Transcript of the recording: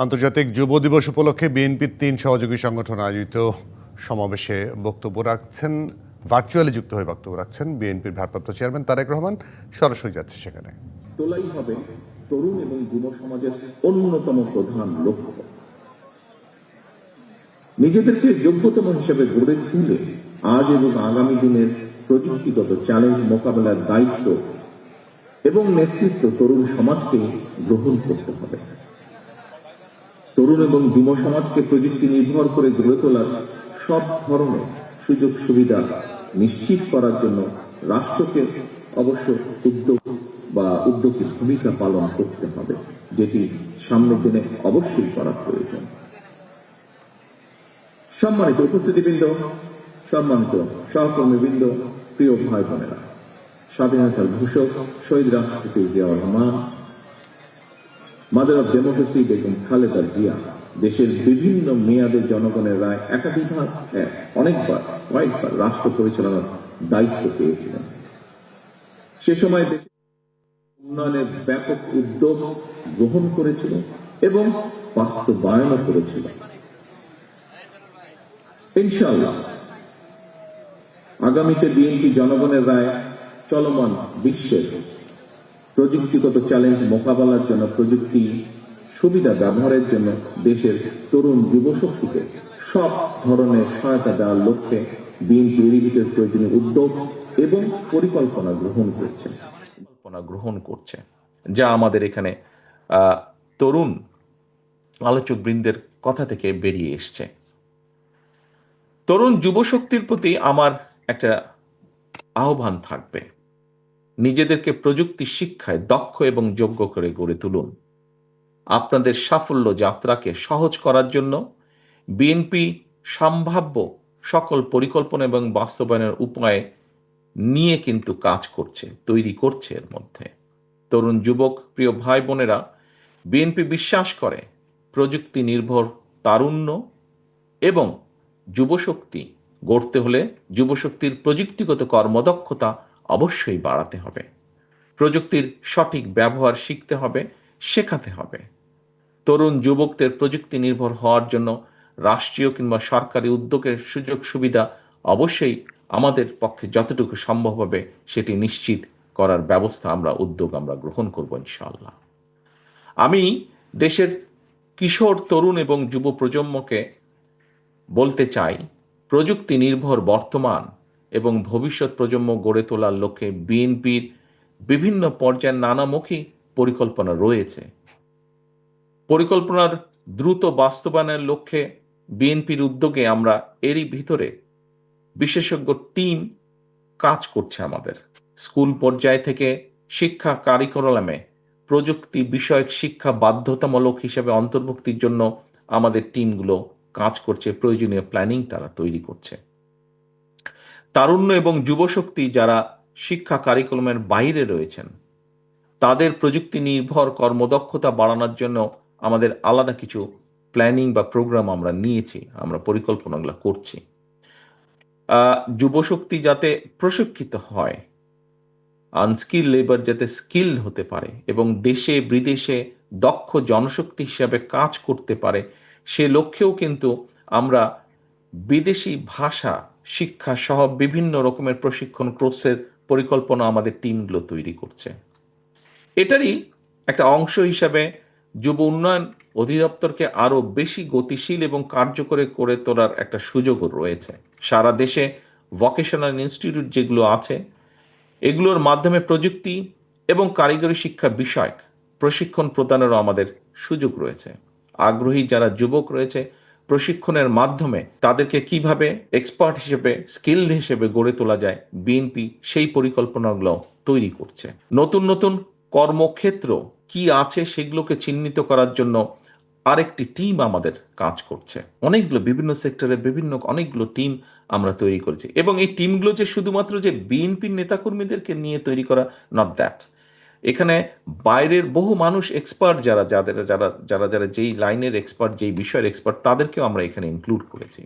আন্তর্জাতিক যুব দিবস উপলক্ষে বিএনপির ৩ সহযোগী সংগঠন আয়োজিত সমাবেশে বক্তব্য রাখছেন, ভার্চুয়ালি যুক্ত হয়ে বক্তব্য রাখছেন বিএনপির ভারপ্রাপ্ত চেয়ারম্যান তারেক রহমান। সরাসরি যাচ্ছে সেখানে। তোলাই হবে তরুণ এবং যুব সমাজের অন্যতম প্রধান লক্ষ্য। নিজেদেরকে যোগ্যতম হিসেবে গড়ে তুলে আজ এবং আগামী দিনের প্রযুক্তিগত চ্যালেঞ্জ মোকাবেলার দায়িত্ব এবং নেতৃত্ব তরুণ সমাজকে গ্রহণ করতে হবে। তরুণ এবং যুব সমাজকে প্রযুক্তি নির্ভর করে গড়ে তোলার সব ধরনের সুযোগ সুবিধা নিশ্চিত করার জন্য রাষ্ট্রকে অবশ্য উদ্যোগী ভূমিকা পালন করতে হবে, যেটি সামনের দিনে অবশ্যই করা প্রয়োজন। সম্মানিত উপস্থিতিবৃন্দ, সম্মানিত সহকর্মীবৃন্দ, প্রিয় ভাই বোনেরা, স্বাধীনতার ঘোষক শহীদ রাষ্ট্রপতি Ziaur Rahman, mother of democracy Begum Khaleda Zia দেশের বিভিন্ন মেয়াদে জনগণের রায় কয়েকবার রাষ্ট্র পরিচালনার দায়িত্ব পেয়েছিলেন। সে সময় দেশের উন্নয়নের ব্যাপক উদ্যোগ গ্রহণ করেছিল এবং বাস্তবায়নও করেছিল। ইনশাআল্লাহ আগামীতে বিএনপি জনগণের রায় চলমান বিশ্বের প্রযুক্তিগত চ্যালেঞ্জ মোকাবেলার জন্য প্রযুক্তি সুবিধা ব্যবহারের জন্য দেশের তরুণ যুব শক্তিকে সব ধরনের সহায়তা দেওয়ার লক্ষ্যে বিএনপি এর ভিতরে প্রয়োজনীয় উদ্যোগ এবং পরিকল্পনা গ্রহণ করছে, যা আমাদের এখানে তরুণ আলোচক বৃন্দের কথা থেকে বেরিয়ে এসছে। তরুণ যুব শক্তির প্রতি আমার একটা আহ্বান থাকবে, নিজেদেরকে প্রযুক্তি শিক্ষায় দক্ষ এবং যোগ্য করে গড়ে তুলুন। আপনাদের সাফল্য যাত্রাকে সহজ করার জন্য বিএনপি সম্ভাব্য সকল পরিকল্পনা এবং বাস্তবায়নের উপায় নিয়ে কিন্তু কাজ করছে, তৈরি করছে। এর মধ্যে তরুণ যুবক প্রিয় ভাই বোনেরা, বিএনপি বিশ্বাস করে প্রযুক্তি নির্ভর তারুণ্য এবং যুবশক্তি গড়তে হলে যুবশক্তির প্রযুক্তিগত কর্মদক্ষতা অবশ্যই বাড়াতে হবে। প্রযুক্তির সঠিক ব্যবহার শিখতে হবে, শেখাতে হবে। তরুণ যুবকদের প্রযুক্তি নির্ভর হওয়ার জন্য রাষ্ট্রীয় কিংবা সরকারি উদ্যোগের সুযোগ সুবিধা অবশ্যই আমাদের পক্ষে যতটুকু সম্ভব হবে সেটি নিশ্চিত করার ব্যবস্থা উদ্যোগ গ্রহণ করব ইনশাআল্লাহ। আমি দেশের কিশোর তরুণ এবং যুব প্রজন্মকে বলতে চাই, প্রযুক্তি নির্ভর বর্তমান এবং ভবিষ্যৎ প্রজন্ম গড়ে তোলার লক্ষ্যে বিএনপির বিভিন্ন পর্যায়ের নানামুখী পরিকল্পনা রয়েছে। পরিকল্পনার দ্রুত বাস্তবায়নের লক্ষ্যে বিএনপির উদ্যোগে আমরা এরই ভিতরে বিশেষজ্ঞ টিম কাজ করছে। আমাদের স্কুল পর্যায় থেকে শিক্ষা কারিকুলামে প্রযুক্তি বিষয়ক শিক্ষা বাধ্যতামূলক হিসেবে অন্তর্ভুক্তির জন্য আমাদের টিমগুলো কাজ করছে, প্রয়োজনীয় প্ল্যানিং তারা তৈরি করছে। তারুণ্য এবং যুবশক্তি যারা শিক্ষা কারিকুলামের বাইরে রয়েছেন, তাদের প্রযুক্তি নির্ভর কর্মদক্ষতা বাড়ানোর জন্য আমাদের আলাদা কিছু প্ল্যানিং বা প্রোগ্রাম আমরা নিয়েছি, আমরা পরিকল্পনাগুলো করছি। যুবশক্তি যাতে প্রশিক্ষিত হয়, আনস্কিল লেবার যাতে স্কিল হতে পারে এবং দেশে বিদেশে দক্ষ জনশক্তি হিসাবে কাজ করতে পারে, সে লক্ষ্যেও কিন্তু আমরা বিদেশি ভাষা শিক্ষা সহ বিভিন্ন রকমের প্রশিক্ষণ কোর্সের পরিকল্পনা আমাদের টিমগুলো তৈরি করছে। এটারই একটা অংশ হিসাবে যুব উন্নয়ন অধিদপ্তরকে আরও বেশি গতিশীল এবং কার্যকরী করে তোলার একটা সুযোগও রয়েছে। সারা দেশে ভোকেশনাল ইনস্টিটিউট যেগুলো আছে, এগুলোর মাধ্যমে প্রযুক্তি এবং কারিগরি শিক্ষা বিষয়ক প্রশিক্ষণ প্রদানেরও আমাদের সুযোগ রয়েছে। আগ্রহী যারা যুবক রয়েছে, প্রশিক্ষণের মাধ্যমে তাদেরকে কিভাবে এক্সপার্ট হিসেবে স্কিলড হিসেবে গড়ে তোলা যায়, বিএনপি সেই পরিকল্পনাগুলো তৈরি করছে। নতুন নতুন কর্মক্ষেত্র কি আছে সেগুলোকে চিহ্নিত করার জন্য আরেকটি টিম আমাদের কাজ করছে। অনেকগুলো বিভিন্ন সেক্টরে অনেকগুলো টিম আমরা তৈরি করেছি এবং এই টিমগুলো যে শুধুমাত্র যে বিএনপির নেতাকর্মীদেরকে নিয়ে তৈরি করা, নট দ্যাট। এখানে বাইরের বহু মানুষ এক্সপার্ট যারা যেই লাইনের এক্সপার্ট, যেই বিষয়ের এক্সপার্ট, তাদেরকেও আমরা এখানে ইনক্লুড করেছি।